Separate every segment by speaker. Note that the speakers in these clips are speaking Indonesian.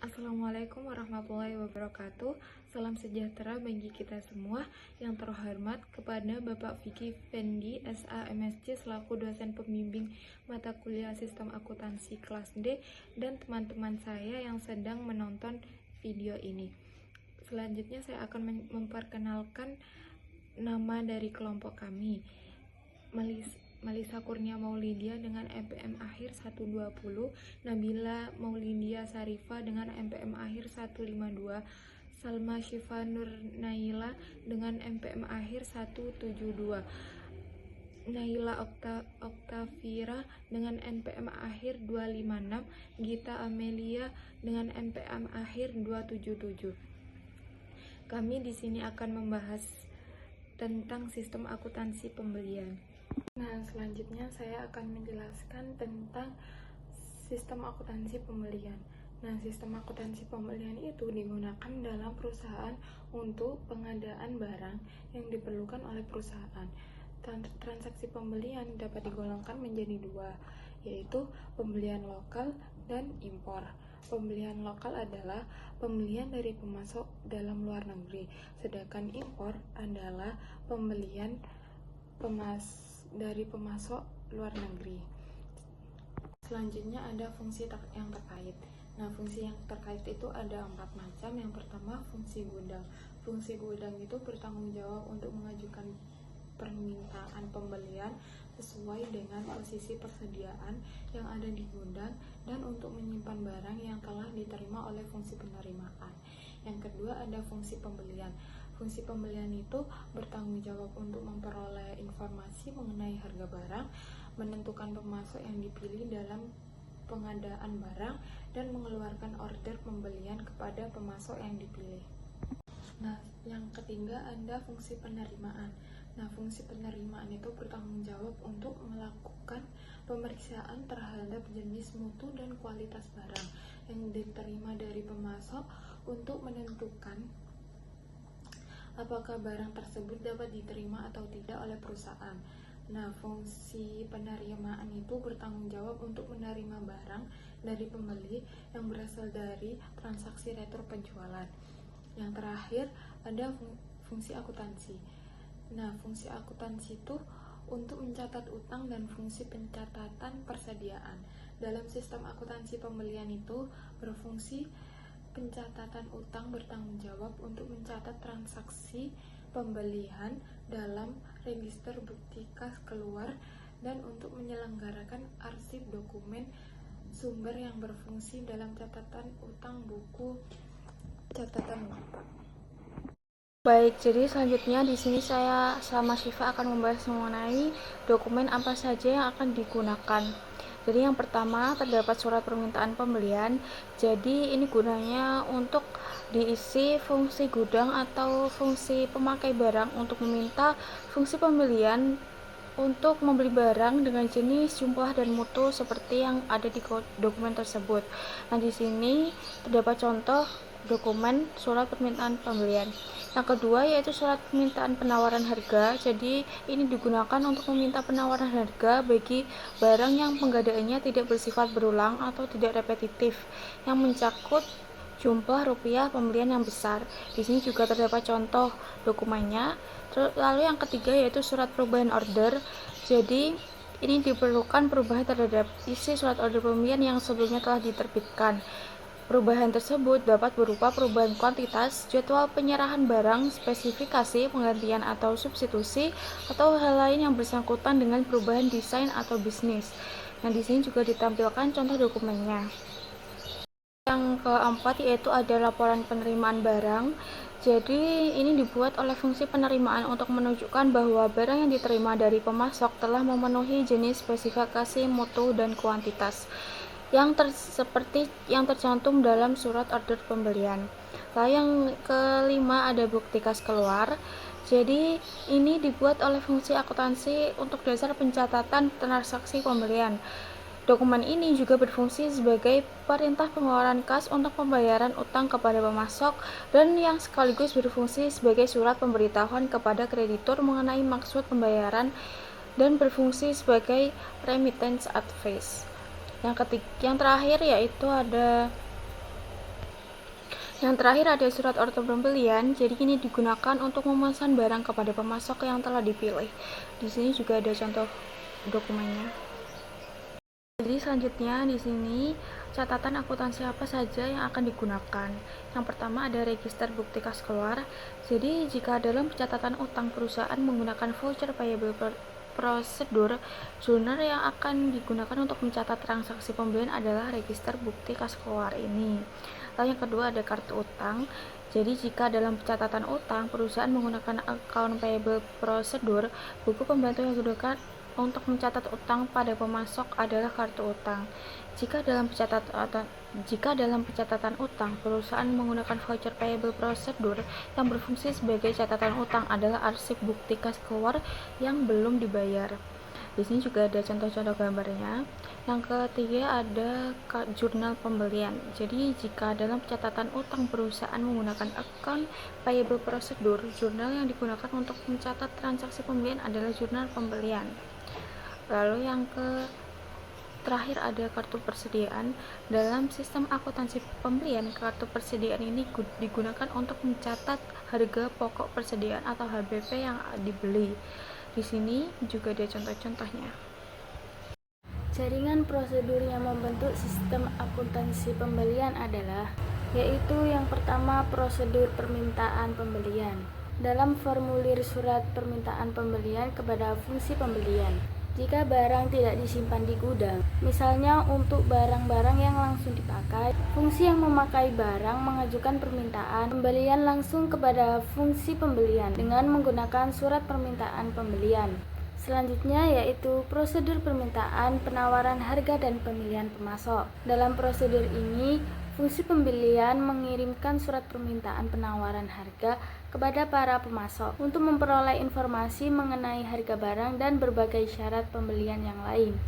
Speaker 1: Assalamualaikum warahmatullahi wabarakatuh. Salam sejahtera bagi kita semua. Yang terhormat kepada Bapak Vicky Fendi, SA MSc selaku dosen pembimbing mata kuliah Sistem Akuntansi kelas D dan teman-teman saya yang sedang menonton video ini. Selanjutnya saya akan memperkenalkan nama dari kelompok kami. Malisa Kurnia Maulidia dengan MPM akhir 120, Nabila Maulidia Sarifa dengan MPM akhir 152, Salma Syifa Nur Naila dengan MPM akhir 172, Naila Oktavira dengan NPM akhir 256, Gita Amelia dengan NPM akhir 277. Kami di sini akan membahas tentang sistem akuntansi pembelian. Nah, selanjutnya saya akan menjelaskan tentang sistem akuntansi pembelian. Nah, sistem akuntansi pembelian itu digunakan dalam perusahaan untuk pengadaan barang yang diperlukan oleh perusahaan. Transaksi pembelian dapat digolongkan menjadi dua, yaitu pembelian lokal dan impor. Pembelian lokal adalah pembelian dari pemasok dalam luar negeri, sedangkan impor adalah pembelian dari pemasok luar negeri. Selanjutnya ada fungsi yang terkait. Nah, fungsi yang terkait itu ada 4 macam. Yang pertama, fungsi gudang. Fungsi gudang itu bertanggung jawab untuk mengajukan permintaan pembelian sesuai dengan posisi persediaan yang ada di gudang dan untuk menyimpan barang yang telah diterima oleh fungsi penerimaan. Yang kedua ada fungsi pembelian. Fungsi pembelian itu bertanggung jawab untuk memperoleh informasi mengenai harga barang, menentukan pemasok yang dipilih dalam pengadaan barang, dan mengeluarkan order pembelian kepada pemasok yang dipilih. Nah, yang ketiga ada fungsi penerimaan. Nah, fungsi penerimaan itu bertanggung jawab untuk melakukan pemeriksaan terhadap jenis, mutu, dan kualitas barang yang diterima dari pemasok untuk menentukan apakah barang tersebut dapat diterima atau tidak oleh perusahaan. Nah, fungsi penerimaan itu bertanggung jawab untuk menerima barang dari pembeli yang berasal dari transaksi retro penjualan. Yang terakhir ada fungsi akuntansi. Nah, fungsi akuntansi itu untuk mencatat utang dan fungsi pencatatan persediaan. Dalam sistem akuntansi pembelian itu berfungsi pencatatan utang bertanggung jawab untuk mencatat transaksi pembelian dalam register bukti kas keluar dan untuk menyelenggarakan arsip dokumen sumber yang berfungsi dalam catatan utang buku catatan utang.
Speaker 2: Baik, jadi selanjutnya di sini saya sama Syifa akan membahas mengenai dokumen apa saja yang akan digunakan. Jadi yang pertama terdapat surat permintaan pembelian. Jadi ini gunanya untuk diisi fungsi gudang atau fungsi pemakai barang untuk meminta fungsi pembelian untuk membeli barang dengan jenis, jumlah, dan mutu seperti yang ada di dokumen tersebut. Nah, di sini terdapat contoh dokumen surat permintaan pembelian. Yang kedua yaitu surat permintaan penawaran harga. Jadi ini digunakan untuk meminta penawaran harga bagi barang yang penggadaannya tidak bersifat berulang atau tidak repetitif, yang mencakup jumlah rupiah pembelian yang besar. Di sini juga terdapat contoh dokumennya. Lalu yang ketiga yaitu surat perubahan order. Jadi ini diperlukan perubahan terhadap isi surat order pembelian yang sebelumnya telah diterbitkan. Perubahan tersebut dapat berupa perubahan kuantitas, jadwal penyerahan barang, spesifikasi, penggantian atau substitusi, atau hal lain yang bersangkutan dengan perubahan desain atau bisnis. Nah, di sini juga ditampilkan contoh dokumennya. Yang keempat yaitu ada laporan penerimaan barang. Jadi ini dibuat oleh fungsi penerimaan untuk menunjukkan bahwa barang yang diterima dari pemasok telah memenuhi jenis, spesifikasi, mutu, dan kuantitas seperti yang tercantum dalam surat order pembelian. Lalu yang kelima ada bukti kas keluar. Jadi ini dibuat oleh fungsi akuntansi untuk dasar pencatatan transaksi pembelian. Dokumen ini juga berfungsi sebagai perintah pengeluaran kas untuk pembayaran utang kepada pemasok dan yang sekaligus berfungsi sebagai surat pemberitahuan kepada kreditur mengenai maksud pembayaran dan berfungsi sebagai remittance advice. Yang terakhir yaitu ada Yang terakhir ada surat order pembelian. Jadi ini digunakan untuk memesan barang kepada pemasok yang telah dipilih. Di sini juga ada contoh dokumennya. Jadi selanjutnya di sini catatan akuntansi apa saja yang akan digunakan. Yang pertama ada register bukti kas keluar. Jadi jika dalam pencatatan utang perusahaan menggunakan voucher payable prosedur, jurnal yang akan digunakan untuk mencatat transaksi pembelian adalah register bukti kas keluar ini. Lalu yang kedua ada kartu utang. Jadi jika dalam pencatatan utang perusahaan menggunakan account payable prosedur, buku pembantu yang digunakan untuk mencatat utang pada pemasok adalah kartu utang. Jika dalam pencatatan utang perusahaan menggunakan voucher payable prosedur, yang berfungsi sebagai catatan utang adalah arsip bukti kas keluar yang belum dibayar. Di sini juga ada contoh-contoh gambarnya. Yang ketiga ada jurnal pembelian. Jadi jika dalam pencatatan utang perusahaan menggunakan account payable prosedur, jurnal yang digunakan untuk mencatat transaksi pembelian adalah jurnal pembelian. Lalu yang terakhir ada kartu persediaan. Dalam sistem akuntansi pembelian, kartu persediaan ini digunakan untuk mencatat harga pokok persediaan atau HBP yang dibeli. Di sini juga ada contoh-contohnya.
Speaker 3: Jaringan prosedur yang membentuk sistem akuntansi pembelian adalah, yaitu yang pertama prosedur permintaan pembelian. Dalam formulir surat permintaan pembelian kepada fungsi pembelian, jika barang tidak disimpan di gudang, misalnya untuk barang-barang yang langsung dipakai, fungsi yang memakai barang mengajukan permintaan pembelian langsung kepada fungsi pembelian dengan menggunakan surat permintaan pembelian. Selanjutnya yaitu prosedur permintaan, penawaran harga, dan pemilihan pemasok. Dalam prosedur ini, fungsi pembelian mengirimkan surat permintaan penawaran harga kepada para pemasok untuk memperoleh informasi mengenai harga barang dan berbagai syarat pembelian yang lain.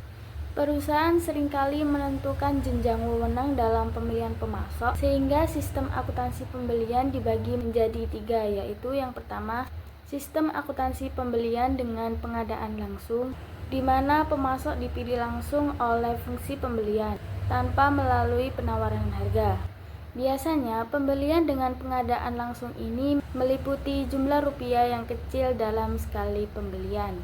Speaker 3: Perusahaan seringkali menentukan jenjang wewenang dalam pemilihan pemasok, sehingga sistem akuntansi pembelian dibagi menjadi 3, yaitu yang pertama, sistem akuntansi pembelian dengan pengadaan langsung, di mana pemasok dipilih langsung oleh fungsi pembelian tanpa melalui penawaran harga. Biasanya, pembelian dengan pengadaan langsung ini meliputi jumlah rupiah yang kecil dalam sekali pembelian.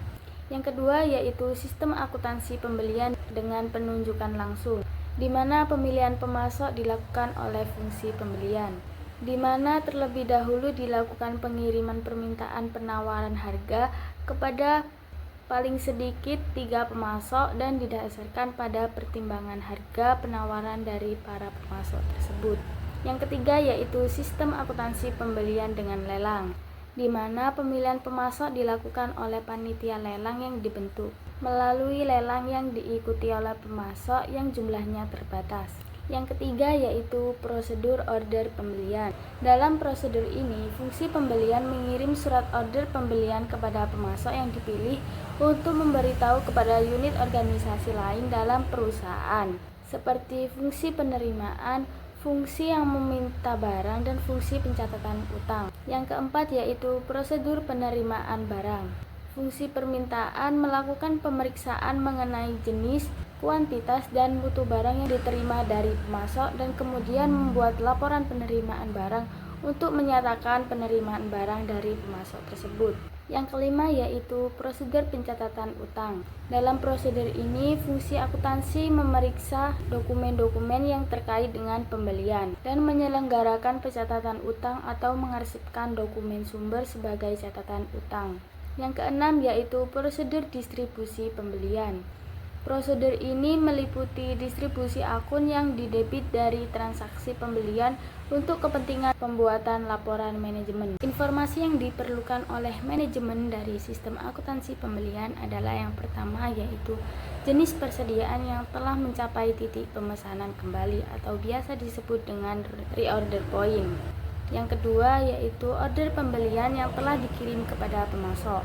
Speaker 3: Yang kedua yaitu sistem akuntansi pembelian dengan penunjukan langsung, di mana pemilihan pemasok dilakukan oleh fungsi pembelian, di mana terlebih dahulu dilakukan pengiriman permintaan penawaran harga kepada paling sedikit 3 pemasok dan didasarkan pada pertimbangan harga penawaran dari para pemasok tersebut. Yang ketiga yaitu sistem akuntansi pembelian dengan lelang, di mana pemilihan pemasok dilakukan oleh panitia lelang yang dibentuk melalui lelang yang diikuti oleh pemasok yang jumlahnya terbatas. Yang ketiga yaitu prosedur order pembelian. Dalam prosedur ini, fungsi pembelian mengirim surat order pembelian kepada pemasok yang dipilih untuk memberitahu kepada unit organisasi lain dalam perusahaan, seperti fungsi penerimaan, fungsi yang meminta barang, dan fungsi pencatatan utang. Yang keempat yaitu prosedur penerimaan barang. Fungsi permintaan melakukan pemeriksaan mengenai jenis, kuantitas, dan mutu barang yang diterima dari pemasok dan kemudian membuat laporan penerimaan barang untuk menyatakan penerimaan barang dari pemasok tersebut. Yang kelima yaitu prosedur pencatatan utang. Dalam prosedur ini, fungsi akuntansi memeriksa dokumen-dokumen yang terkait dengan pembelian dan menyelenggarakan pencatatan utang atau mengarsipkan dokumen sumber sebagai catatan utang. Yang keenam yaitu prosedur distribusi pembelian. Prosedur ini meliputi distribusi akun yang didebit dari transaksi pembelian untuk kepentingan pembuatan laporan manajemen. Informasi yang diperlukan oleh manajemen dari sistem akuntansi pembelian adalah yang pertama yaitu jenis persediaan yang telah mencapai titik pemesanan kembali atau biasa disebut dengan reorder point. Yang kedua yaitu order pembelian yang telah dikirim kepada pemasok.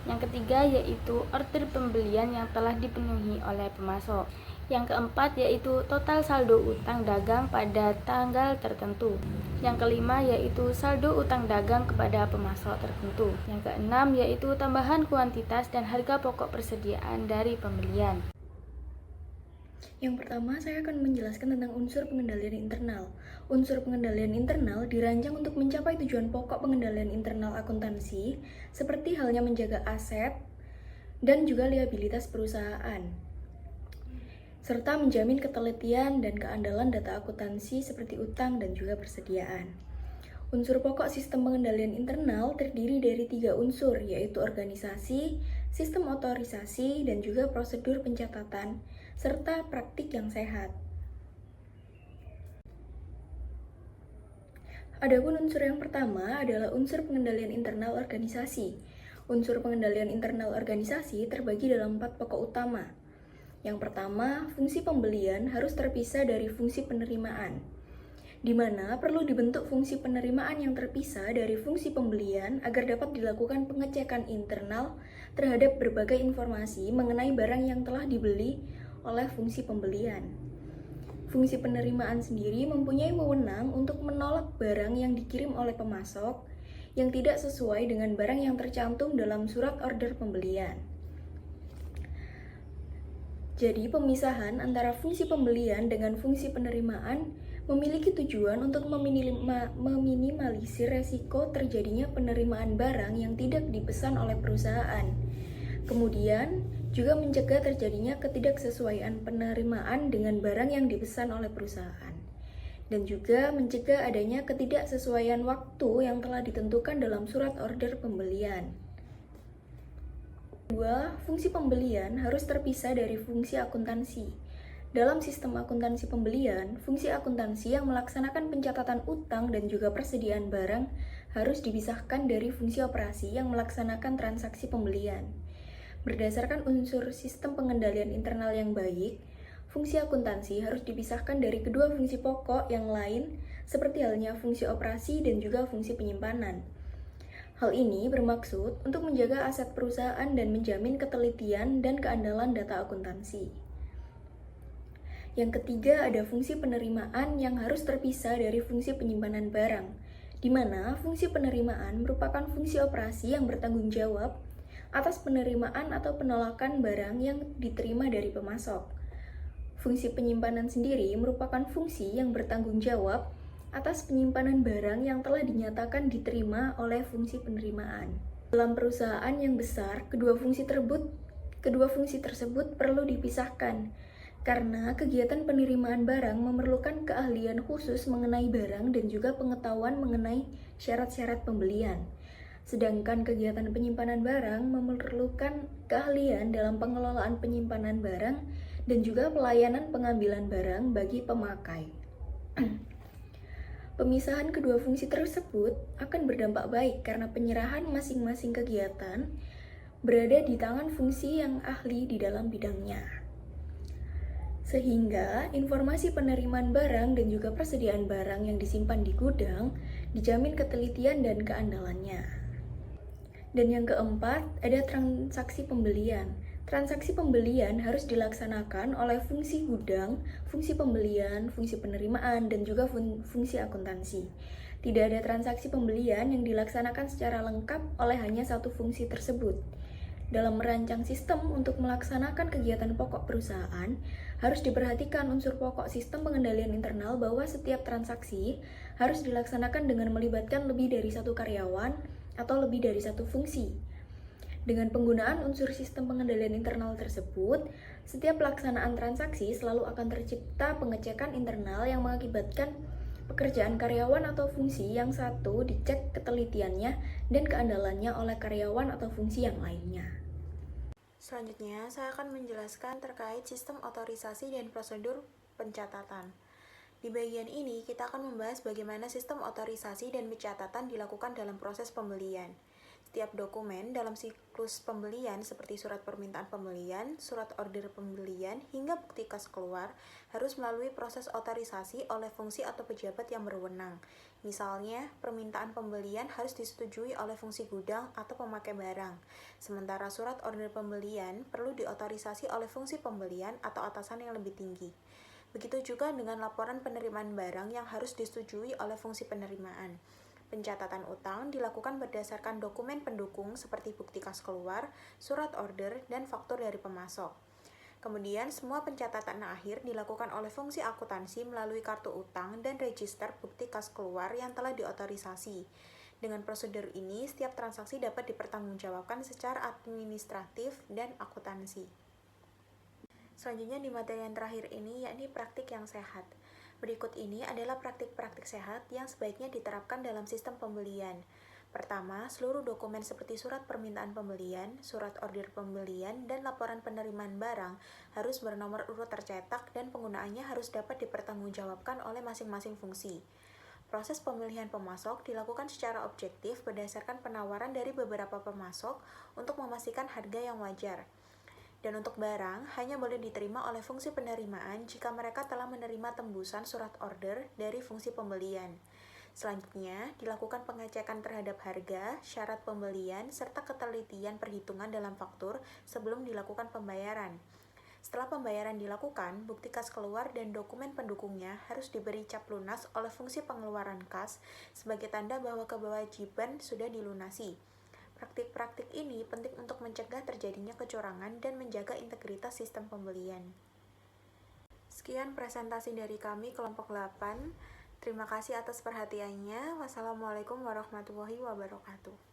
Speaker 3: Yang ketiga yaitu order pembelian yang telah dipenuhi oleh pemasok. Yang keempat yaitu total saldo utang dagang pada tanggal tertentu. Yang kelima yaitu saldo utang dagang kepada pemasok tertentu. Yang keenam yaitu tambahan kuantitas dan harga pokok persediaan dari pembelian.
Speaker 4: Yang pertama, saya akan menjelaskan tentang unsur pengendalian internal. Unsur pengendalian internal dirancang untuk mencapai tujuan pokok pengendalian internal akuntansi, seperti halnya menjaga aset dan juga liabilitas perusahaan, serta menjamin ketelitian dan keandalan data akuntansi seperti utang dan juga persediaan. Unsur pokok sistem pengendalian internal terdiri dari 3 unsur, yaitu organisasi, sistem otorisasi, dan juga prosedur pencatatan, serta praktik yang sehat. Adapun unsur yang pertama adalah unsur pengendalian internal organisasi. Unsur pengendalian internal organisasi terbagi dalam 4 pokok utama. Yang pertama, fungsi pembelian harus terpisah dari fungsi penerimaan, di mana perlu dibentuk fungsi penerimaan yang terpisah dari fungsi pembelian agar dapat dilakukan pengecekan internal terhadap berbagai informasi mengenai barang yang telah dibeli oleh fungsi pembelian. Fungsi penerimaan sendiri mempunyai wewenang untuk menolak barang yang dikirim oleh pemasok yang tidak sesuai dengan barang yang tercantum dalam surat order pembelian. Jadi, pemisahan antara fungsi pembelian dengan fungsi penerimaan memiliki tujuan untuk meminimalisir resiko terjadinya penerimaan barang yang tidak dipesan oleh perusahaan. Kemudian, juga mencegah terjadinya ketidaksesuaian penerimaan dengan barang yang dipesan oleh perusahaan. Dan juga mencegah adanya ketidaksesuaian waktu yang telah ditentukan dalam surat order pembelian. Kedua, fungsi pembelian harus terpisah dari fungsi akuntansi. Dalam sistem akuntansi pembelian, fungsi akuntansi yang melaksanakan pencatatan utang dan juga persediaan barang harus dipisahkan dari fungsi operasi yang melaksanakan transaksi pembelian. Berdasarkan unsur sistem pengendalian internal yang baik, fungsi akuntansi harus dipisahkan dari kedua fungsi pokok yang lain, seperti halnya fungsi operasi dan juga fungsi penyimpanan. Hal ini bermaksud untuk menjaga aset perusahaan dan menjamin ketelitian dan keandalan data akuntansi. Yang ketiga, ada fungsi penerimaan yang harus terpisah dari fungsi penyimpanan barang, di mana fungsi penerimaan merupakan fungsi operasi yang bertanggung jawab atas penerimaan atau penolakan barang yang diterima dari pemasok. Fungsi penyimpanan sendiri merupakan fungsi yang bertanggung jawab atas penyimpanan barang yang telah dinyatakan diterima oleh fungsi penerimaan. Dalam perusahaan yang besar, kedua fungsi tersebut perlu dipisahkan, karena kegiatan penerimaan barang memerlukan keahlian khusus mengenai barang dan juga pengetahuan mengenai syarat-syarat pembelian. Sedangkan kegiatan penyimpanan barang memerlukan keahlian dalam pengelolaan penyimpanan barang dan juga pelayanan pengambilan barang bagi pemakai. Pemisahan kedua fungsi tersebut akan berdampak baik karena penyerahan masing-masing kegiatan berada di tangan fungsi yang ahli di dalam bidangnya. Sehingga informasi penerimaan barang dan juga persediaan barang yang disimpan di gudang dijamin ketelitian dan keandalannya. Dan yang keempat, ada transaksi pembelian. Transaksi pembelian harus dilaksanakan oleh fungsi gudang, fungsi pembelian, fungsi penerimaan, dan juga fungsi akuntansi. Tidak ada transaksi pembelian yang dilaksanakan secara lengkap oleh hanya satu fungsi tersebut. Dalam merancang sistem untuk melaksanakan kegiatan pokok perusahaan, harus diperhatikan unsur pokok sistem pengendalian internal bahwa setiap transaksi harus dilaksanakan dengan melibatkan lebih dari satu karyawan atau lebih dari satu fungsi. Dengan penggunaan unsur sistem pengendalian internal tersebut, setiap pelaksanaan transaksi selalu akan tercipta pengecekan internal yang mengakibatkan pekerjaan karyawan atau fungsi yang satu dicek ketelitiannya dan keandalannya oleh karyawan atau fungsi yang lainnya.
Speaker 5: Selanjutnya, saya akan menjelaskan terkait sistem otorisasi dan prosedur pencatatan. Di bagian ini, kita akan membahas bagaimana sistem otorisasi dan pencatatan dilakukan dalam proses pembelian. Setiap dokumen dalam siklus pembelian seperti surat permintaan pembelian, surat order pembelian, hingga bukti kas keluar harus melalui proses otorisasi oleh fungsi atau pejabat yang berwenang. Misalnya, permintaan pembelian harus disetujui oleh fungsi gudang atau pemakai barang, sementara surat order pembelian perlu diotorisasi oleh fungsi pembelian atau atasan yang lebih tinggi. Begitu juga dengan laporan penerimaan barang yang harus disetujui oleh fungsi penerimaan. Pencatatan utang dilakukan berdasarkan dokumen pendukung seperti bukti kas keluar, surat order, dan faktur dari pemasok. Kemudian, semua pencatatan akhir dilakukan oleh fungsi akuntansi melalui kartu utang dan register bukti kas keluar yang telah diotorisasi. Dengan prosedur ini, setiap transaksi dapat dipertanggungjawabkan secara administratif dan akuntansi. Selanjutnya di materi yang terakhir ini, yakni praktik yang sehat. Berikut ini adalah praktik-praktik sehat yang sebaiknya diterapkan dalam sistem pembelian. Pertama, seluruh dokumen seperti surat permintaan pembelian, surat order pembelian, dan laporan penerimaan barang harus bernomor urut tercetak dan penggunaannya harus dapat dipertanggungjawabkan oleh masing-masing fungsi. Proses pemilihan pemasok dilakukan secara objektif berdasarkan penawaran dari beberapa pemasok untuk memastikan harga yang wajar. Dan untuk barang, hanya boleh diterima oleh fungsi penerimaan jika mereka telah menerima tembusan surat order dari fungsi pembelian. Selanjutnya, dilakukan pengecekan terhadap harga, syarat pembelian, serta ketelitian perhitungan dalam faktur sebelum dilakukan pembayaran. Setelah pembayaran dilakukan, bukti kas keluar dan dokumen pendukungnya harus diberi cap lunas oleh fungsi pengeluaran kas sebagai tanda bahwa kewajiban sudah dilunasi. Praktik-praktik ini penting untuk mencegah terjadinya kecurangan dan menjaga integritas sistem pembelian. Sekian presentasi dari kami kelompok 8. Terima kasih atas perhatiannya. Wassalamualaikum warahmatullahi wabarakatuh.